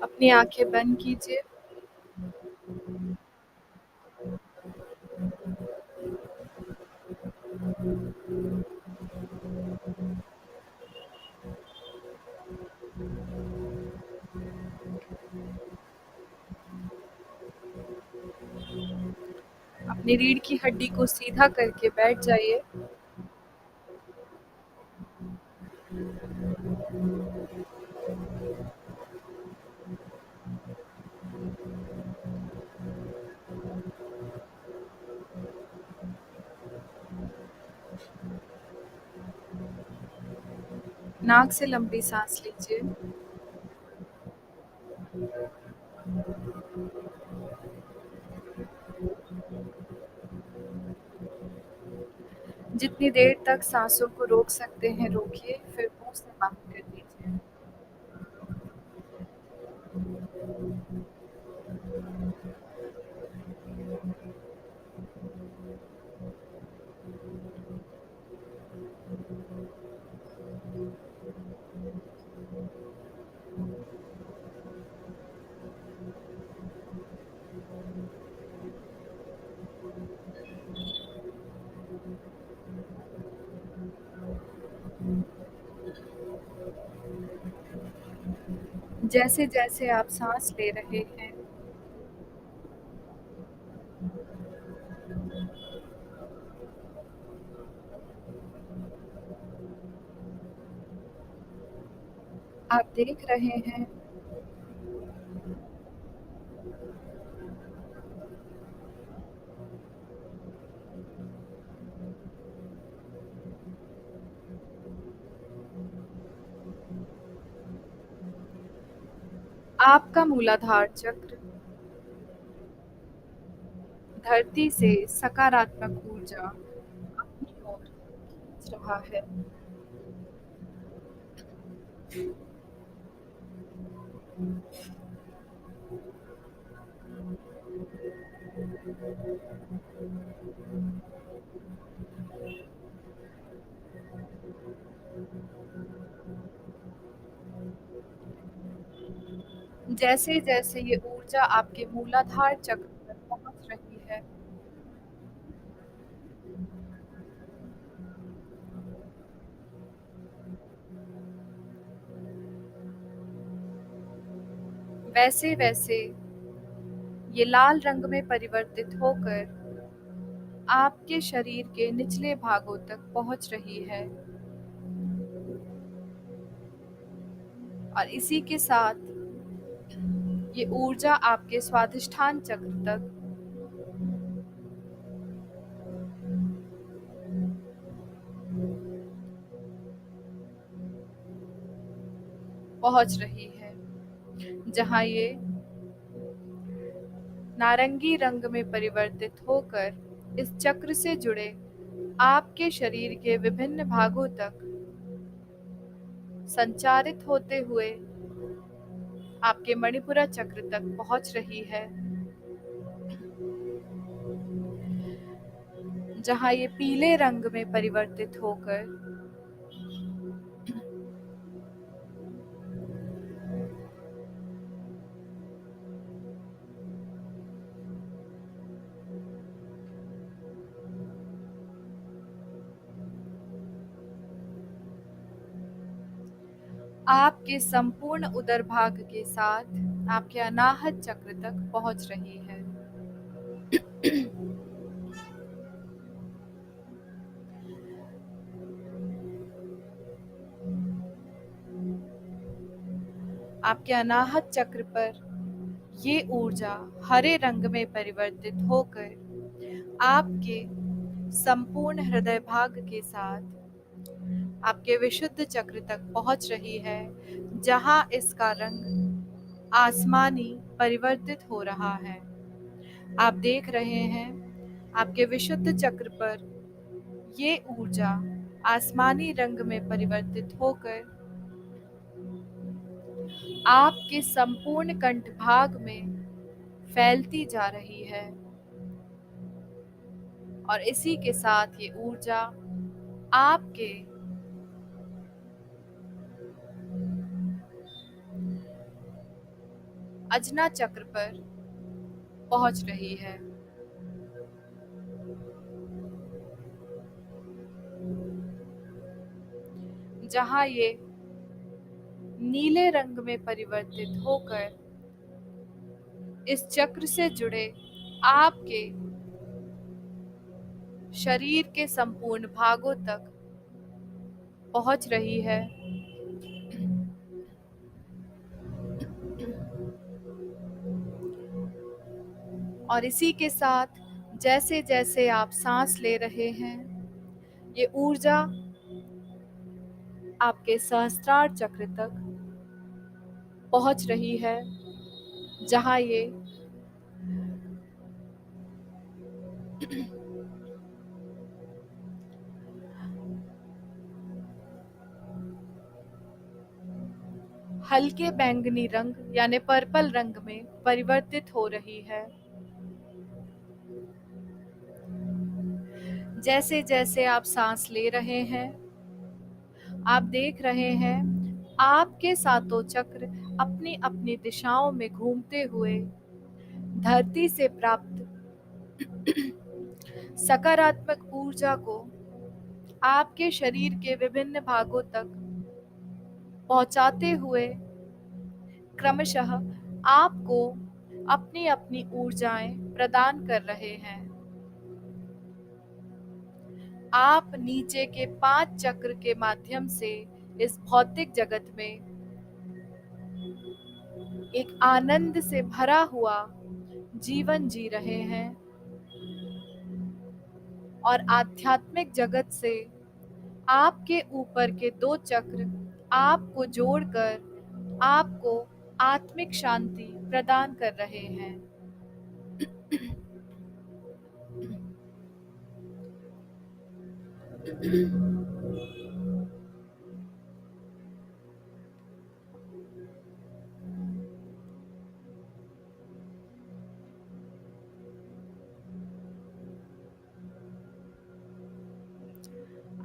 अपनी आँखें बंद कीजिए। अपनी रीढ़ की हड्डी को सीधा करके बैठ जाइए। नाक से लंबी सांस लीजिए। जितनी देर तक सांसों को रोक सकते हैं रोकिए, फिर मुंह से बंद कर दीजिए। जैसे जैसे आप सांस ले रहे हैं, आप देख रहे हैं आपका मूलाधार चक्र धरती से सकारात्मक ऊर्जा अपनी ओर खींच रहा है। जैसे जैसे ये ऊर्जा आपके मूलाधार चक्र पर पहुंच रही है, वैसे वैसे ये लाल रंग में परिवर्तित होकर आपके शरीर के निचले भागों तक पहुंच रही है। और इसी के साथ ये ऊर्जा आपके स्वादिष्ठान चक्र तक पहुंच रही है, जहां ये नारंगी रंग में परिवर्तित होकर इस चक्र से जुड़े आपके शरीर के विभिन्न भागों तक संचारित होते हुए आपके मणिपुरा चक्र तक पहुंच रही है, जहां ये पीले रंग में परिवर्तित होकर आपके संपूर्ण उदर भाग के साथ आपके अनाहत चक्र तक पहुंच रही है। आपके अनाहत चक्र पर ये ऊर्जा हरे रंग में परिवर्तित होकर आपके संपूर्ण हृदय भाग के साथ आपके विशुद्ध चक्र तक पहुंच रही है, जहां इसका रंग आसमानी परिवर्तित हो रहा है। आप देख रहे हैं आपके विशुद्ध चक्र पर ये ऊर्जा आसमानी रंग में परिवर्तित होकर आपके संपूर्ण कंठ भाग में फैलती जा रही है और इसी के साथ ये ऊर्जा आपके अजना चक्र पर पहुंच रही है। जहां ये नीले रंग में परिवर्तित होकर इस चक्र से जुड़े आपके शरीर के संपूर्ण भागों तक पहुंच रही है। और इसी के साथ जैसे जैसे आप सांस ले रहे हैं, ये ऊर्जा आपके सहस्त्रार चक्र तक पहुंच रही है, जहां ये हल्के बैंगनी रंग यानी पर्पल रंग में परिवर्तित हो रही है। जैसे जैसे आप सांस ले रहे हैं, आप देख रहे हैं आपके सातों चक्र अपनी अपनी दिशाओं में घूमते हुए धरती से प्राप्त सकारात्मक ऊर्जा को आपके शरीर के विभिन्न भागों तक पहुंचाते हुए क्रमशः आपको अपनी अपनी ऊर्जाएं प्रदान कर रहे हैं। आप नीचे के 5 चक्र के माध्यम से इस भौतिक जगत में एक आनंद से भरा हुआ जीवन जी रहे हैं और आध्यात्मिक जगत से आपके ऊपर के 2 चक्र आपको जोड़कर आपको आत्मिक शांति प्रदान कर रहे हैं।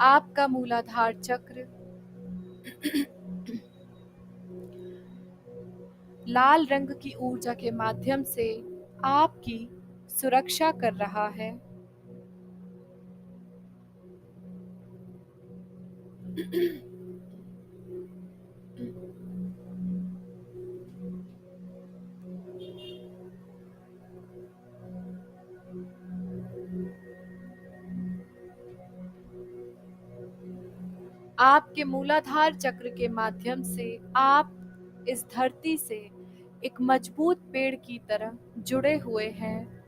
आपका मूलाधार चक्र लाल रंग की ऊर्जा के माध्यम से आपकी सुरक्षा कर रहा है। आपके मूलाधार चक्र के माध्यम से आप इस धरती से एक मजबूत पेड़ की तरह जुड़े हुए हैं।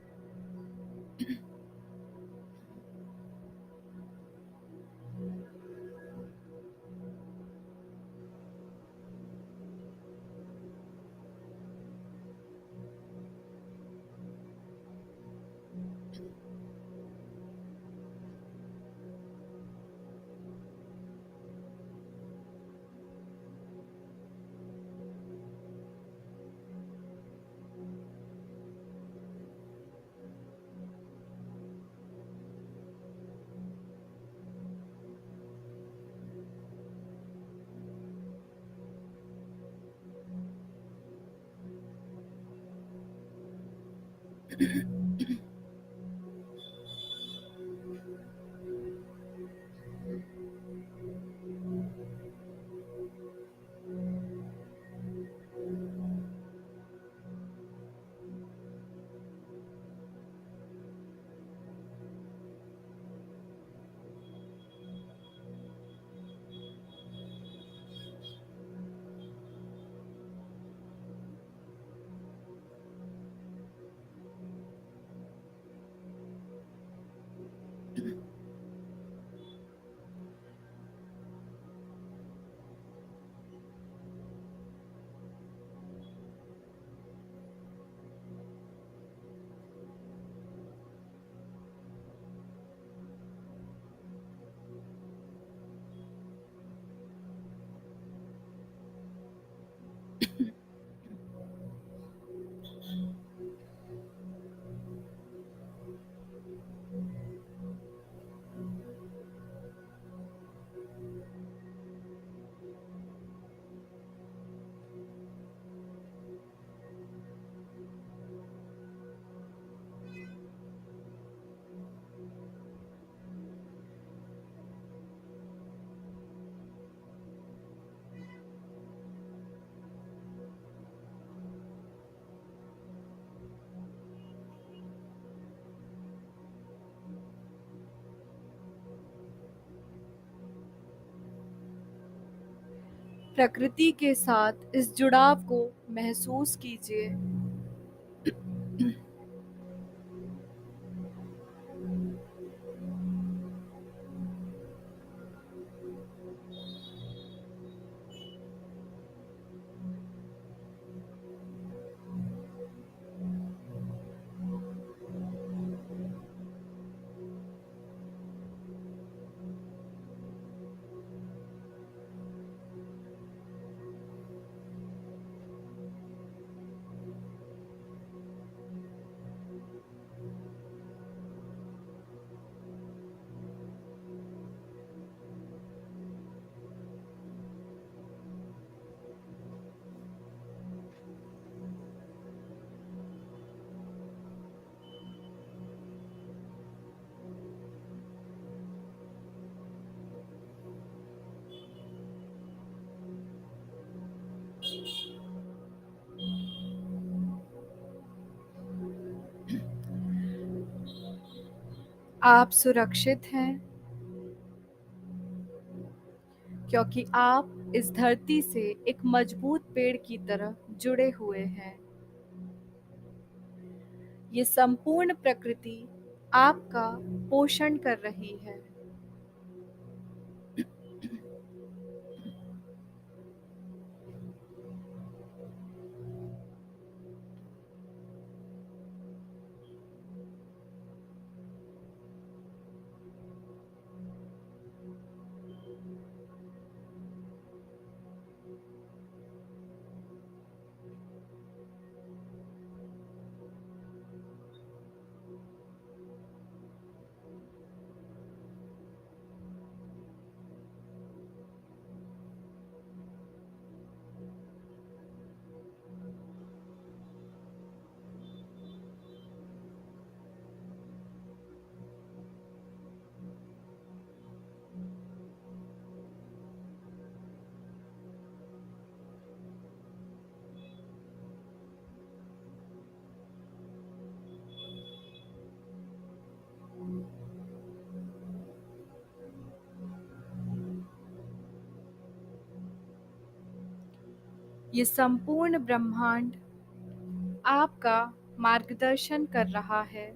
प्रकृति के साथ इस जुड़ाव को महसूस कीजिए। आप सुरक्षित हैं क्योंकि आप इस धरती से एक मजबूत पेड़ की तरह जुड़े हुए हैं। ये संपूर्ण प्रकृति आपका पोषण कर रही है। ये संपूर्ण ब्रह्मांड आपका मार्गदर्शन कर रहा है।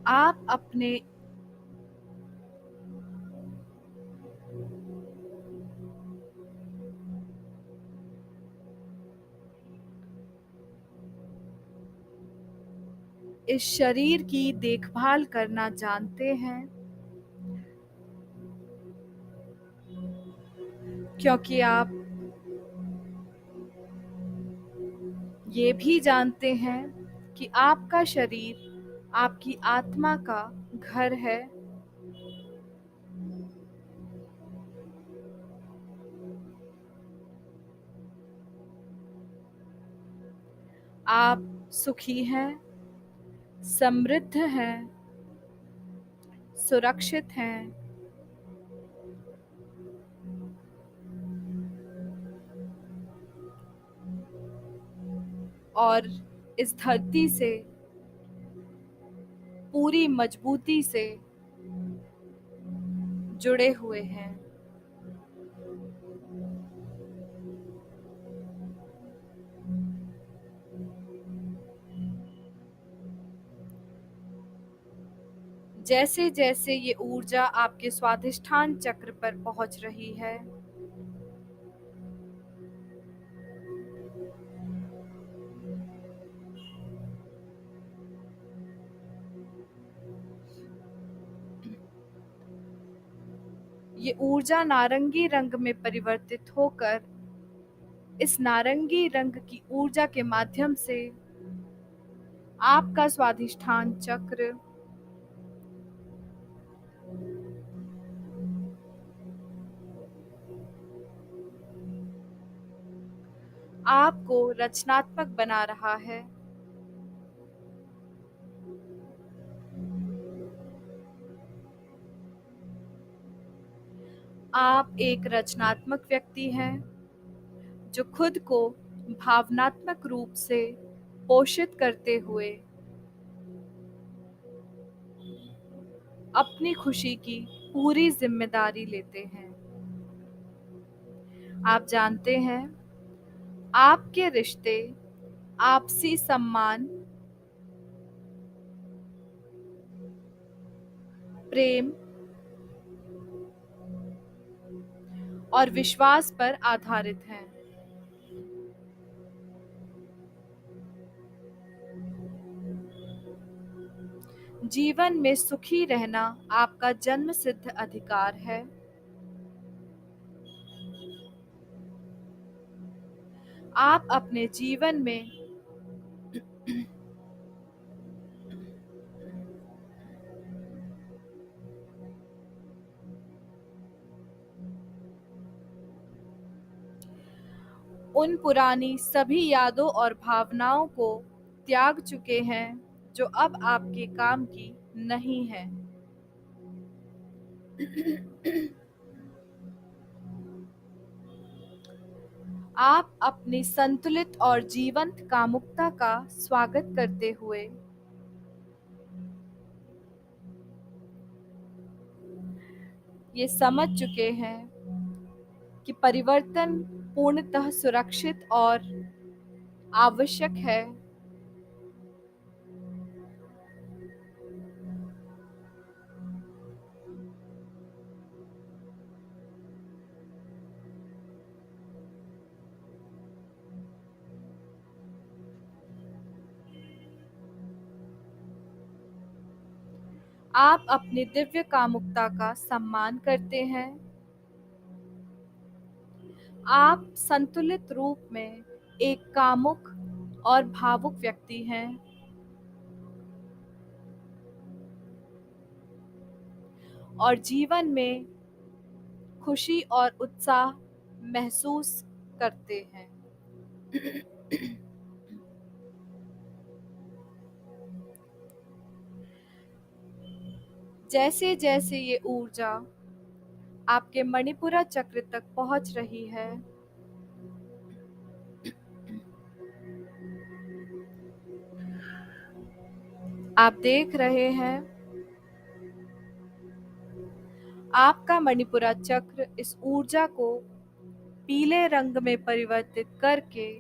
आप अपने इस शरीर की देखभाल करना जानते हैं क्योंकि आप ये भी जानते हैं कि आपका शरीर आपकी आत्मा का घर है। आप सुखी हैं, समृद्ध हैं, सुरक्षित हैं। और इस धरती से पूरी मजबूती से जुड़े हुए हैं। जैसे जैसे ये ऊर्जा आपके स्वाधिष्ठान चक्र पर पहुंच रही है, ये ऊर्जा नारंगी रंग में परिवर्तित होकर इस नारंगी रंग की ऊर्जा के माध्यम से आपका स्वाधिष्ठान चक्र आपको रचनात्मक बना रहा है। आप एक रचनात्मक व्यक्ति हैं जो खुद को भावनात्मक रूप से पोषित करते हुए अपनी खुशी की पूरी जिम्मेदारी लेते हैं। आप जानते हैं, आपके रिश्ते आपसी सम्मान, प्रेम और विश्वास पर आधारित हैं। जीवन में सुखी रहना आपका जन्मसिद्ध अधिकार है। आप अपने जीवन में उन पुरानी सभी यादों और भावनाओं को त्याग चुके हैं जो अब आपके काम की नहीं है। आप अपनी संतुलित और जीवंत कामुकता का स्वागत करते हुए ये समझ चुके हैं कि परिवर्तन पूर्णतः सुरक्षित और आवश्यक है। आप अपनी दिव्य कामुकता का सम्मान करते हैं। आप संतुलित रूप में एक कामुक और भावुक व्यक्ति हैं और जीवन में खुशी और उत्साह महसूस करते हैं। जैसे जैसे ये ऊर्जा आपके मणिपुरा चक्र तक पहुंच रही है, आप देख रहे हैं आपका मणिपुरा चक्र इस ऊर्जा को पीले रंग में परिवर्तित करके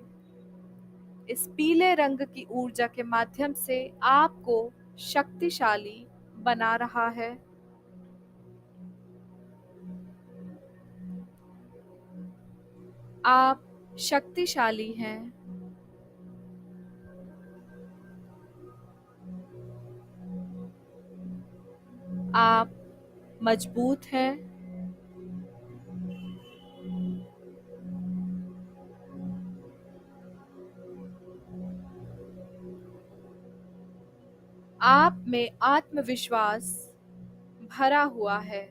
इस पीले रंग की ऊर्जा के माध्यम से आपको शक्तिशाली बना रहा है। आप शक्तिशाली हैं। आप मजबूत हैं। आप में आत्मविश्वास भरा हुआ है।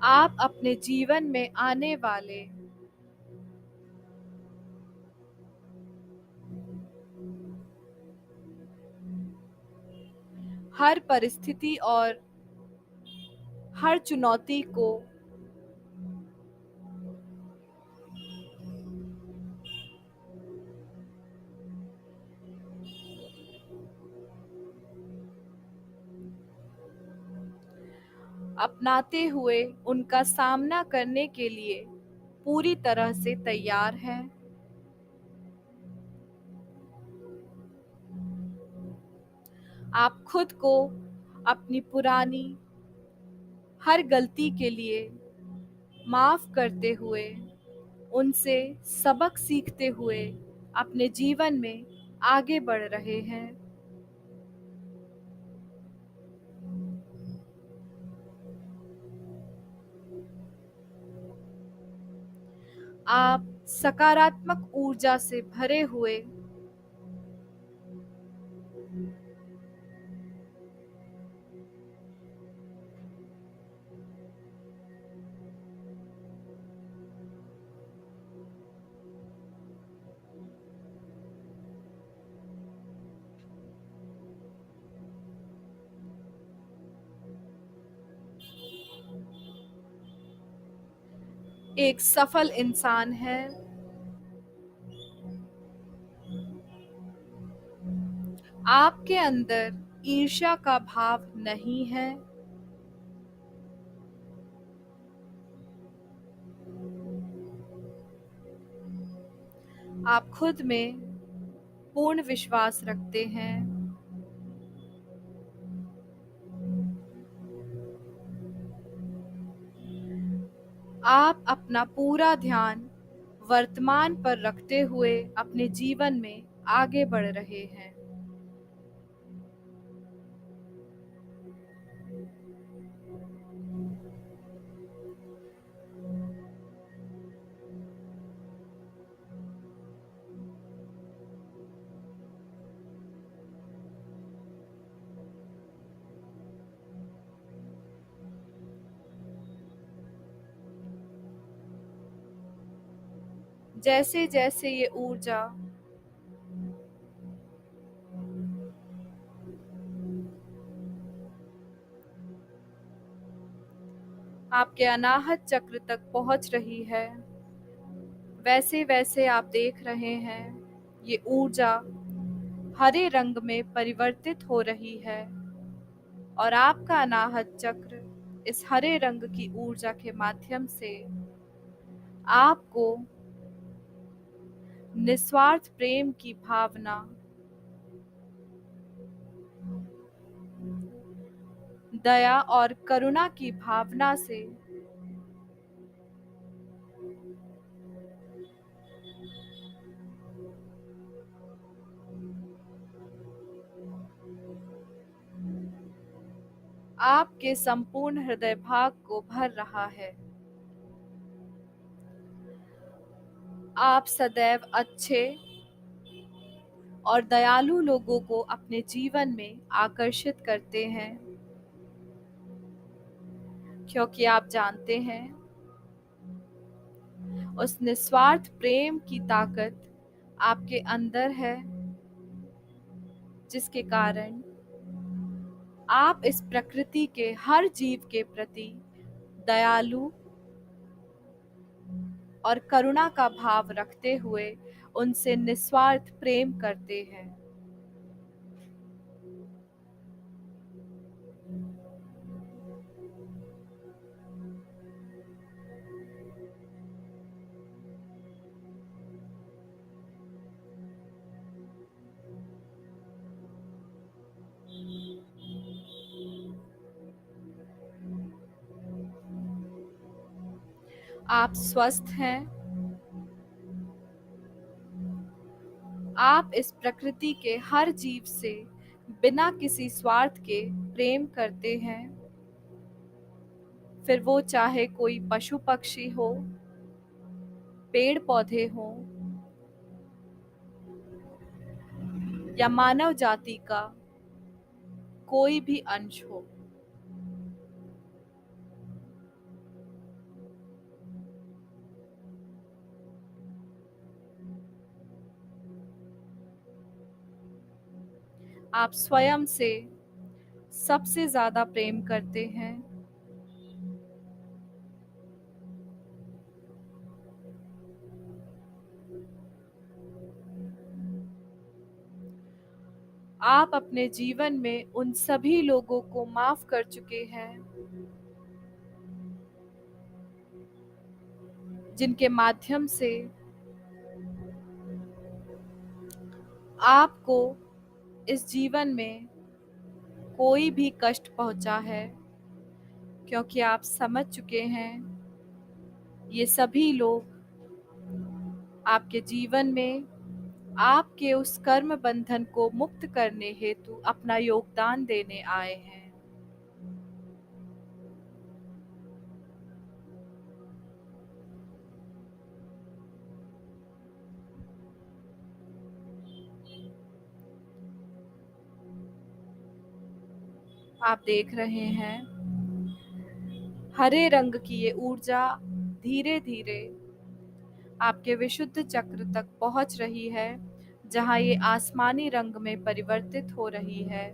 आप अपने जीवन में आने वाले हर परिस्थिति और हर चुनौती को अपनाते हुए उनका सामना करने के लिए पूरी तरह से तैयार हैं। आप खुद को अपनी पुरानी हर गलती के लिए माफ करते हुए, उनसे सबक सीखते हुए अपने जीवन में आगे बढ़ रहे हैं। आप सकारात्मक ऊर्जा से भरे हुए एक सफल इंसान हैं। आपके अंदर ईर्ष्या का भाव नहीं है। आप खुद में पूर्ण विश्वास रखते हैं। आप अपना पूरा ध्यान वर्तमान पर रखते हुए अपने जीवन में आगे बढ़ रहे हैं। जैसे जैसे ये ऊर्जा आपके अनाहत चक्र तक पहुंच रही है, वैसे वैसे आप देख रहे हैं ये ऊर्जा हरे रंग में परिवर्तित हो रही है और आपका अनाहत चक्र इस हरे रंग की ऊर्जा के माध्यम से आपको निस्वार्थ प्रेम की भावना, दया और करुणा की भावना से आपके संपूर्ण हृदय भाग को भर रहा है। आप सदैव अच्छे और दयालु लोगों को अपने जीवन में आकर्षित करते हैं, क्योंकि आप जानते हैं उस निस्वार्थ प्रेम की ताकत आपके अंदर है, जिसके कारण आप इस प्रकृति के हर जीव के प्रति दयालु और करुणा का भाव रखते हुए उनसे निस्वार्थ प्रेम करते हैं। आप स्वस्थ हैं। आप इस प्रकृति के हर जीव से बिना किसी स्वार्थ के प्रेम करते हैं, फिर वो चाहे कोई पशु पक्षी हो, पेड़ पौधे हो या मानव जाति का कोई भी अंश हो। आप स्वयं से सबसे ज़्यादा प्रेम करते हैं। आप अपने जीवन में उन सभी लोगों को माफ कर चुके हैं जिनके माध्यम से आपको इस जीवन में कोई भी कष्ट पहुंचा है, क्योंकि आप समझ चुके हैं ये सभी लोग आपके जीवन में आपके उस कर्म बंधन को मुक्त करने हेतु अपना योगदान देने आए हैं। आप देख रहे हैं हरे रंग की ये ऊर्जा धीरे धीरे आपके विशुद्ध चक्र तक पहुंच रही है, जहां ये आसमानी रंग में परिवर्तित हो रही है।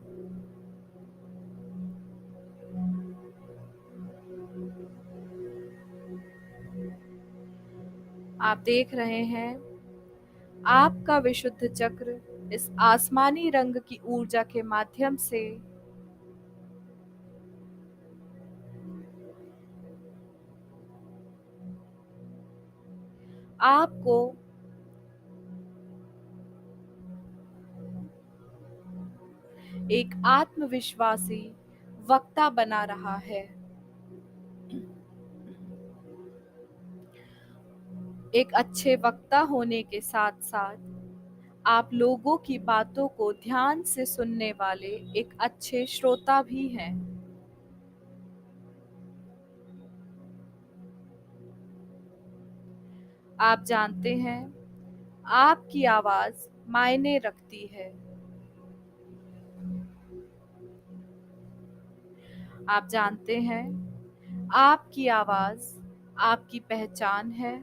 आप देख रहे हैं आपका विशुद्ध चक्र इस आसमानी रंग की ऊर्जा के माध्यम से आपको एक आत्मविश्वासी वक्ता बना रहा है। एक अच्छे वक्ता होने के साथ साथ आप लोगों की बातों को ध्यान से सुनने वाले एक अच्छे श्रोता भी हैं। आप जानते हैं आपकी आवाज मायने रखती है। आप जानते हैं आपकी आवाज आपकी पहचान है,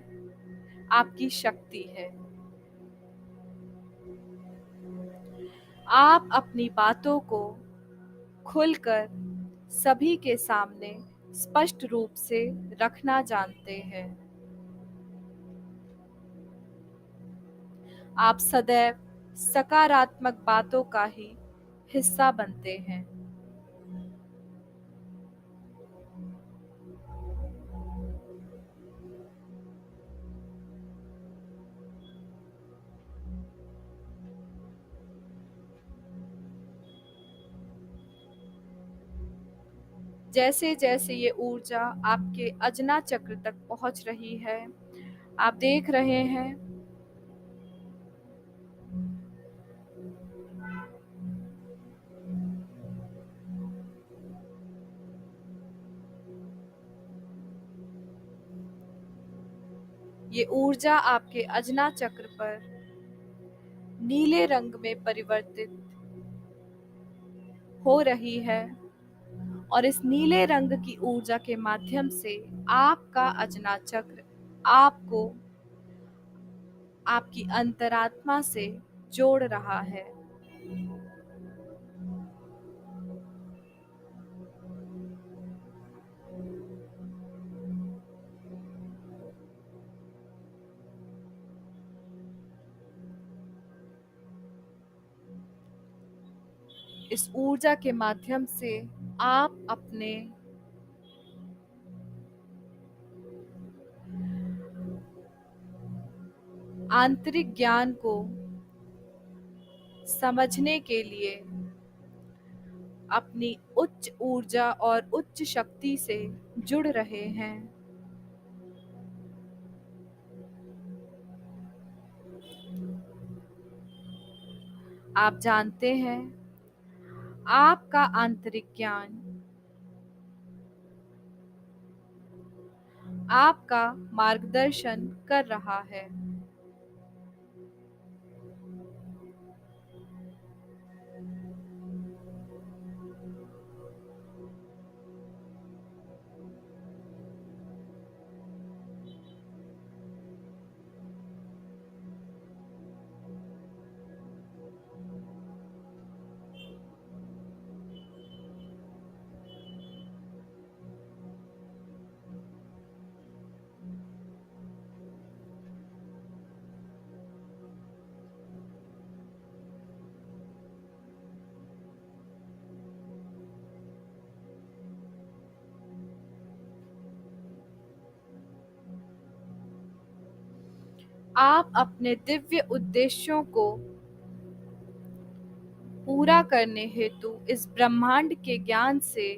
आपकी शक्ति है। आप अपनी बातों को खुलकर सभी के सामने स्पष्ट रूप से रखना जानते हैं। आप सदैव सकारात्मक बातों का ही हिस्सा बनते हैं। जैसे जैसे ये ऊर्जा आपके अजना चक्र तक पहुंच रही है, आप देख रहे हैं ये ऊर्जा आपके अजना चक्र पर नीले रंग में परिवर्तित हो रही है, और इस नीले रंग की ऊर्जा के माध्यम से आपका अजना चक्र आपको आपकी अंतरात्मा से जोड़ रहा है। इस ऊर्जा के माध्यम से आप अपने आंतरिक ज्ञान को समझने के लिए अपनी उच्च ऊर्जा और उच्च शक्ति से जुड़ रहे हैं। आप जानते हैं आपका आंतरिक ज्ञान आपका मार्गदर्शन कर रहा है। आप अपने दिव्य उद्देश्यों को पूरा करने हेतु इस ब्रह्मांड के ज्ञान से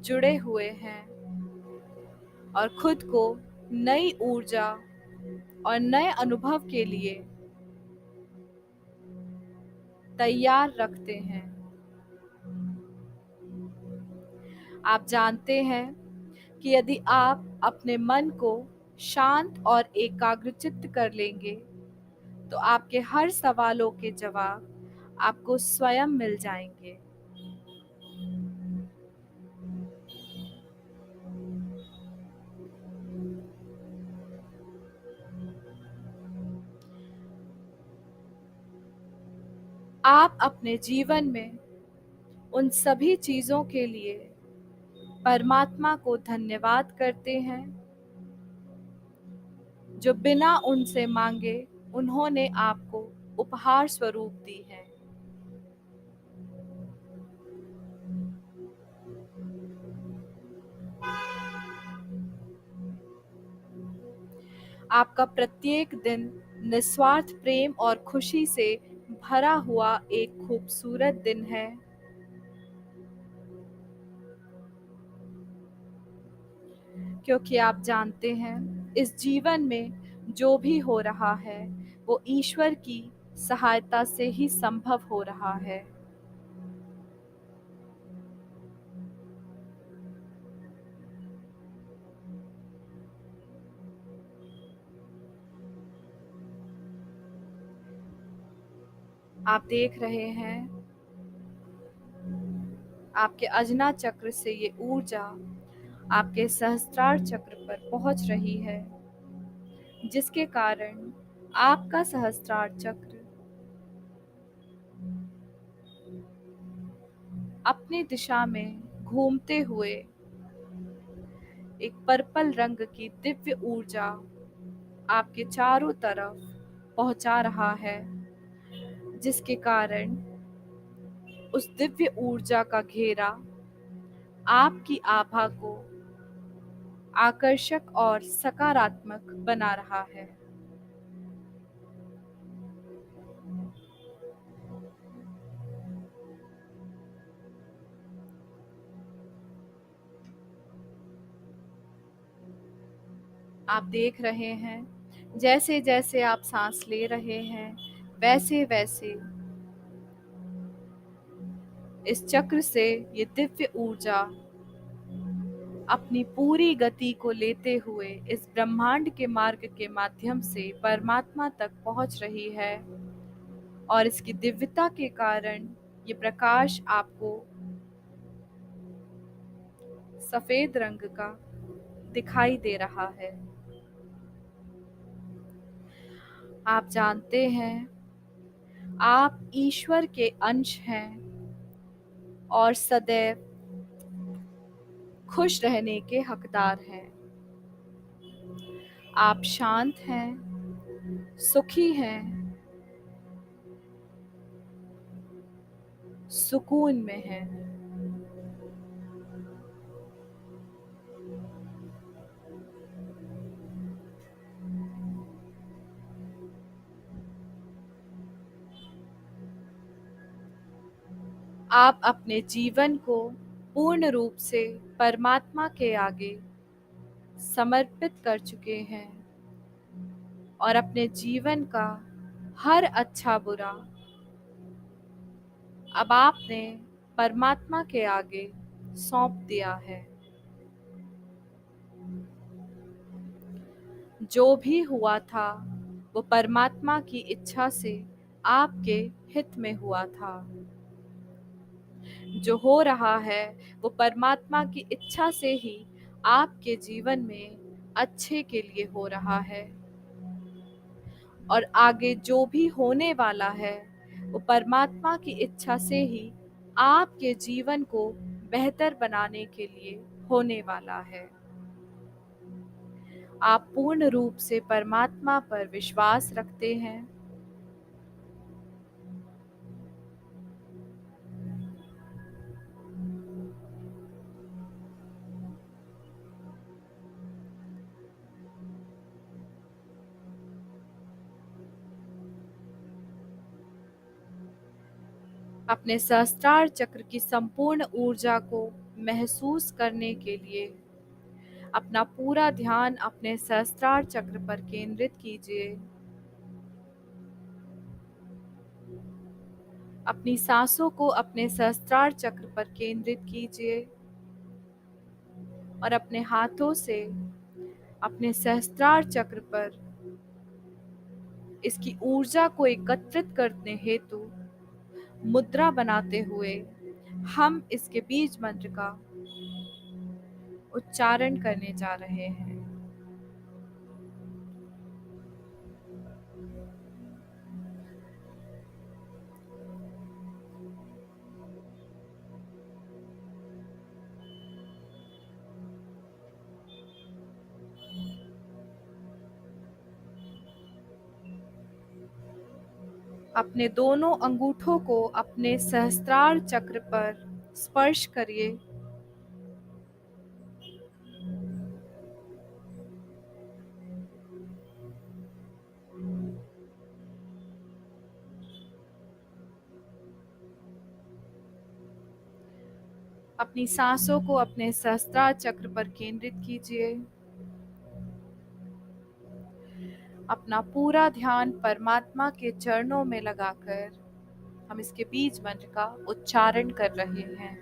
जुड़े हुए हैं और खुद को नई ऊर्जा और नए अनुभव के लिए तैयार रखते हैं। आप जानते हैं कि यदि आप अपने मन को शांत और एकाग्रचित्त कर लेंगे तो आपके हर सवालों के जवाब आपको स्वयं मिल जाएंगे। आप अपने जीवन में उन सभी चीजों के लिए परमात्मा को धन्यवाद करते हैं जो बिना उनसे मांगे उन्होंने आपको उपहार स्वरूप दी है। आपका प्रत्येक दिन निस्वार्थ प्रेम और खुशी से भरा हुआ एक खूबसूरत दिन है, क्योंकि आप जानते हैं इस जीवन में जो भी हो रहा है वो ईश्वर की सहायता से ही संभव हो रहा है। आप देख रहे हैं आपके अजना चक्र से ये ऊर्जा आपके सहस्त्रार चक्र पर पहुंच रही है, जिसके कारण आपका सहस्त्रार चक्र अपनी दिशा में घूमते हुए एक पर्पल रंग की दिव्य ऊर्जा आपके चारों तरफ पहुंचा रहा है, जिसके कारण उस दिव्य ऊर्जा का घेरा आपकी आभा को आकर्षक और सकारात्मक बना रहा है। आप देख रहे हैं जैसे जैसे आप सांस ले रहे हैं वैसे वैसे इस चक्र से ये दिव्य ऊर्जा अपनी पूरी गति को लेते हुए इस ब्रह्मांड के मार्ग के माध्यम से परमात्मा तक पहुंच रही है, और इसकी दिव्यता के कारण ये प्रकाश आपको सफेद रंग का दिखाई दे रहा है। आप जानते हैं आप ईश्वर के अंश हैं और सदैव खुश रहने के हकदार हैं। आप शांत हैं, सुखी हैं, सुकून में हैं। आप अपने जीवन को पूर्ण रूप से परमात्मा के आगे समर्पित कर चुके हैं और अपने जीवन का हर अच्छा बुरा अब आपने परमात्मा के आगे सौंप दिया है। जो भी हुआ था वो परमात्मा की इच्छा से आपके हित में हुआ था। जो हो रहा है वो परमात्मा की इच्छा से ही आपके जीवन में अच्छे के लिए हो रहा है, और आगे जो भी होने वाला है वो परमात्मा की इच्छा से ही आपके जीवन को बेहतर बनाने के लिए होने वाला है। आप पूर्ण रूप से परमात्मा पर विश्वास रखते हैं। अपने सहस्त्रार चक्र की संपूर्ण ऊर्जा को महसूस करने के लिए अपना पूरा ध्यान अपने सहस्त्रार चक्र पर केंद्रित कीजिए। अपनी सांसों को अपने सहस्त्रार चक्र पर केंद्रित कीजिए और अपने हाथों से अपने सहस्त्रार चक्र पर इसकी ऊर्जा को एकत्रित करने हेतु मुद्रा बनाते हुए हम इसके बीज मंत्र का उच्चारण करने जा रहे हैं। अपने दोनों अंगूठों को अपने सहस्त्रार चक्र पर स्पर्श करिए। अपनी सांसों को अपने सहस्त्रार चक्र पर केंद्रित कीजिए। अपना पूरा ध्यान परमात्मा के चरणों में लगाकर हम इसके बीज मंत्र का उच्चारण कर रहे हैं।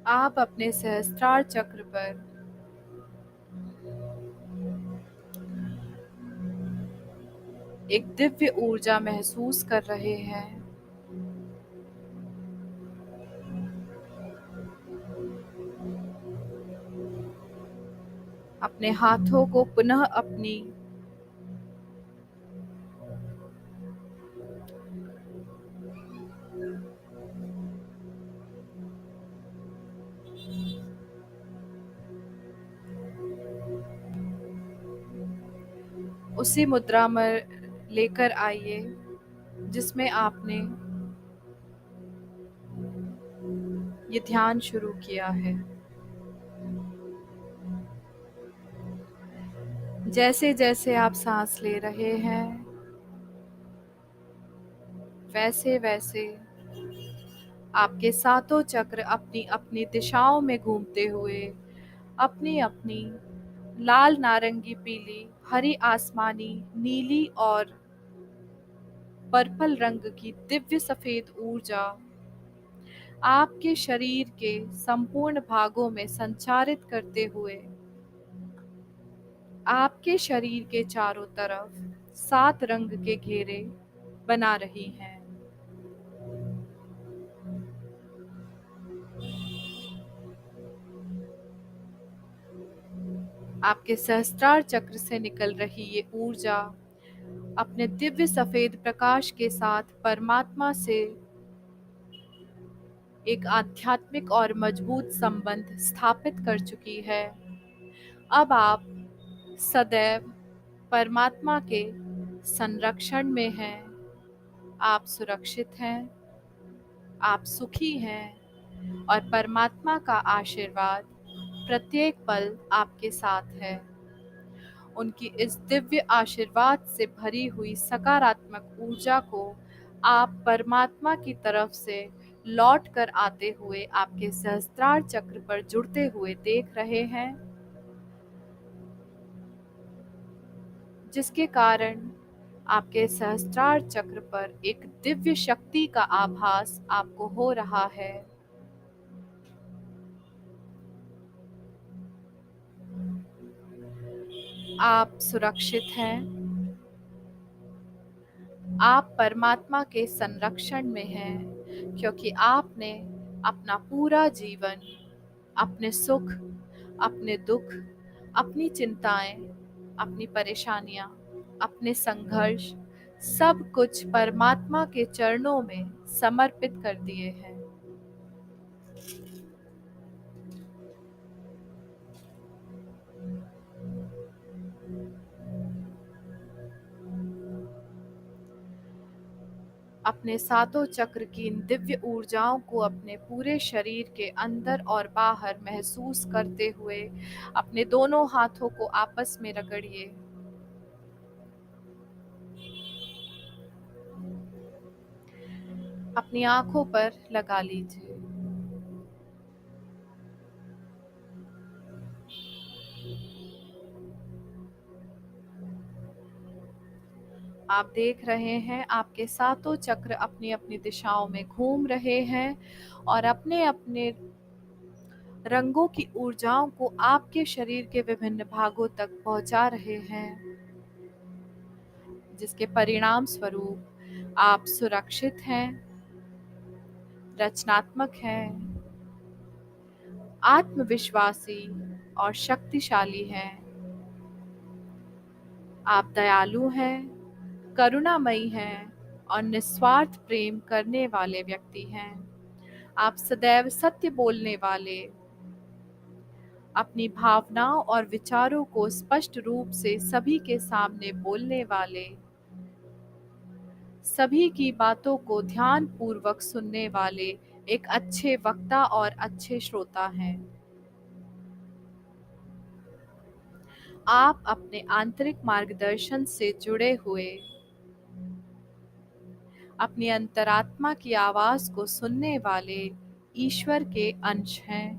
आप अपने सहस्त्रार चक्र पर एक दिव्य ऊर्जा महसूस कर रहे हैं। अपने हाथों को पुनः अपनी उसी मुद्रा में लेकर आइए जिसमें आपने ये ध्यान शुरू किया है। जैसे जैसे आप सांस ले रहे हैं, वैसे वैसे आपके सातों चक्र अपनी अपनी दिशाओं में घूमते हुए अपनी अपनी लाल, नारंगी, पीली, हरी, आसमानी, नीली और पर्पल रंग की दिव्य सफेद ऊर्जा आपके शरीर के संपूर्ण भागों में संचारित करते हुए आपके शरीर के चारों तरफ 7 रंग के घेरे बना रही हैं। आपके सहस्त्रार चक्र से निकल रही ये ऊर्जा अपने दिव्य सफेद प्रकाश के साथ परमात्मा से एक आध्यात्मिक और मजबूत संबंध स्थापित कर चुकी है। अब आप सदैव परमात्मा के संरक्षण में हैं। आप सुरक्षित हैं, आप सुखी हैं और परमात्मा का आशीर्वाद प्रत्येक पल आपके साथ है। उनकी इस दिव्य आशीर्वाद से भरी हुई सकारात्मक ऊर्जा को आप परमात्मा की तरफ से लौट कर आते हुए आपके सहस्त्रार चक्र पर जुड़ते हुए देख रहे हैं, जिसके कारण आपके सहस्त्रार चक्र पर एक दिव्य शक्ति का आभास आपको हो रहा है। आप सुरक्षित हैं, आप परमात्मा के संरक्षण में हैं, क्योंकि आपने अपना पूरा जीवन अपने सुख, अपने दुख, अपनी चिंताएं, अपनी परेशानियां, अपने संघर्ष, सब कुछ परमात्मा के चरणों में समर्पित कर दिए हैं। अपने सातों चक्र की इन दिव्य ऊर्जाओं को अपने पूरे शरीर के अंदर और बाहर महसूस करते हुए अपने दोनों हाथों को आपस में रगड़िए। अपनी आंखों पर लगा लीजिए। आप देख रहे हैं आपके सातों चक्र अपनी अपनी दिशाओं में घूम रहे हैं और अपने अपने रंगों की ऊर्जाओं को आपके शरीर के विभिन्न भागों तक पहुंचा रहे हैं, जिसके परिणाम स्वरूप आप सुरक्षित हैं, रचनात्मक हैं, आत्मविश्वासी और शक्तिशाली हैं। आप दयालु हैं, करुणामयी हैं और निस्वार्थ प्रेम करने वाले व्यक्ति हैं। आप सदैव सत्य बोलने वाले, अपनी भावनाओं और विचारों को स्पष्ट रूप से सभी के सामने बोलने वाले, सभी की बातों को ध्यानपूर्वक सुनने वाले एक अच्छे वक्ता और अच्छे श्रोता हैं। आप अपने आंतरिक मार्गदर्शन से जुड़े हुए अपनी अंतरात्मा की आवाज को सुनने वाले ईश्वर के अंश हैं।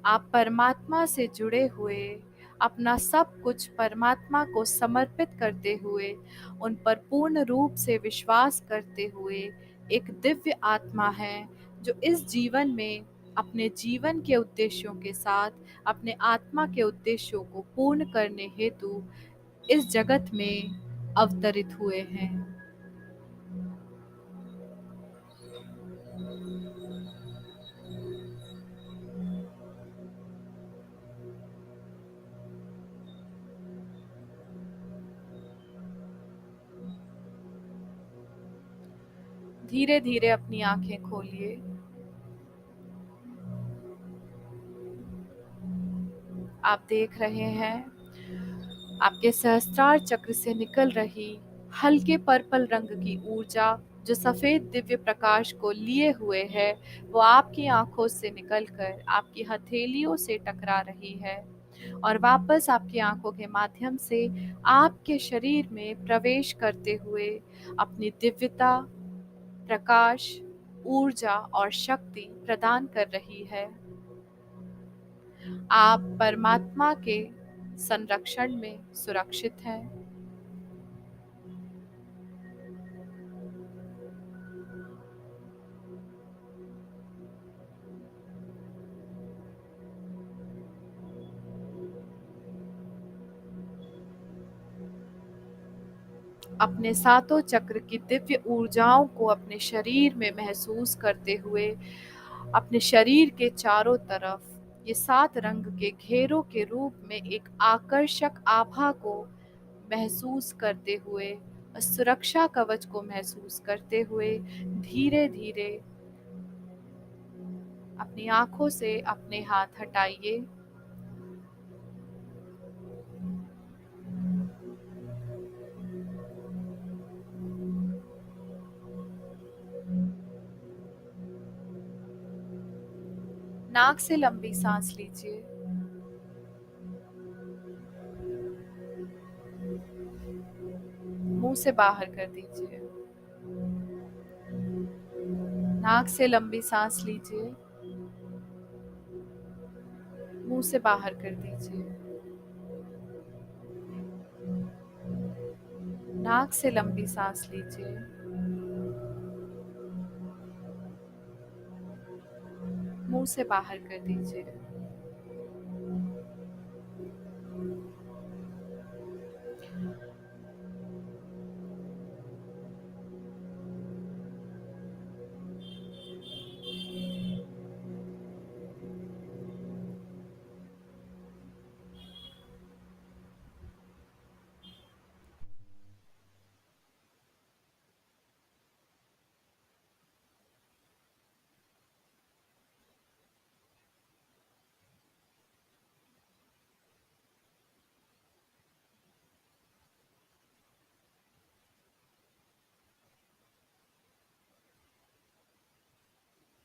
आप परमात्मा से जुड़े हुए अपना सब कुछ परमात्मा को समर्पित करते हुए उन पर पूर्ण रूप से विश्वास करते हुए एक दिव्य आत्मा है, जो इस जीवन में अपने जीवन के उद्देश्यों के साथ अपने आत्मा के उद्देश्यों को पूर्ण करने हेतु इस जगत में अवतरित हुए हैं। धीरे धीरे अपनी आंखें खोलिए। आप देख रहे हैं आपके सहस्त्रार चक्र से निकल रही हल्के पर्पल रंग की ऊर्जा जो सफेद दिव्य प्रकाश को लिए हुए है, वो आपकी आंखों से निकलकर आपकी हथेलियों से टकरा रही है और वापस आपकी आंखों के माध्यम से आपके शरीर में प्रवेश करते हुए अपनी दिव्यता, प्रकाश, ऊर्जा और शक्ति प्रदान कर रही है। आप परमात्मा के संरक्षण में सुरक्षित हैं। अपने सातों चक्र की दिव्य ऊर्जाओं को अपने शरीर में महसूस करते हुए अपने शरीर के चारों तरफ ये 7 रंग के घेरों के रूप में एक आकर्षक आभा को महसूस करते हुए, सुरक्षा कवच को महसूस करते हुए धीरे धीरे अपनी आंखों से अपने हाथ हटाइए। नाक से लंबी सांस लीजिए। मुंह से बाहर कर दीजिए। नाक से लंबी सांस लीजिए। मुंह से बाहर कर दीजिए। नाक से लंबी सांस लीजिए। मुंह से बाहर कर दीजिए।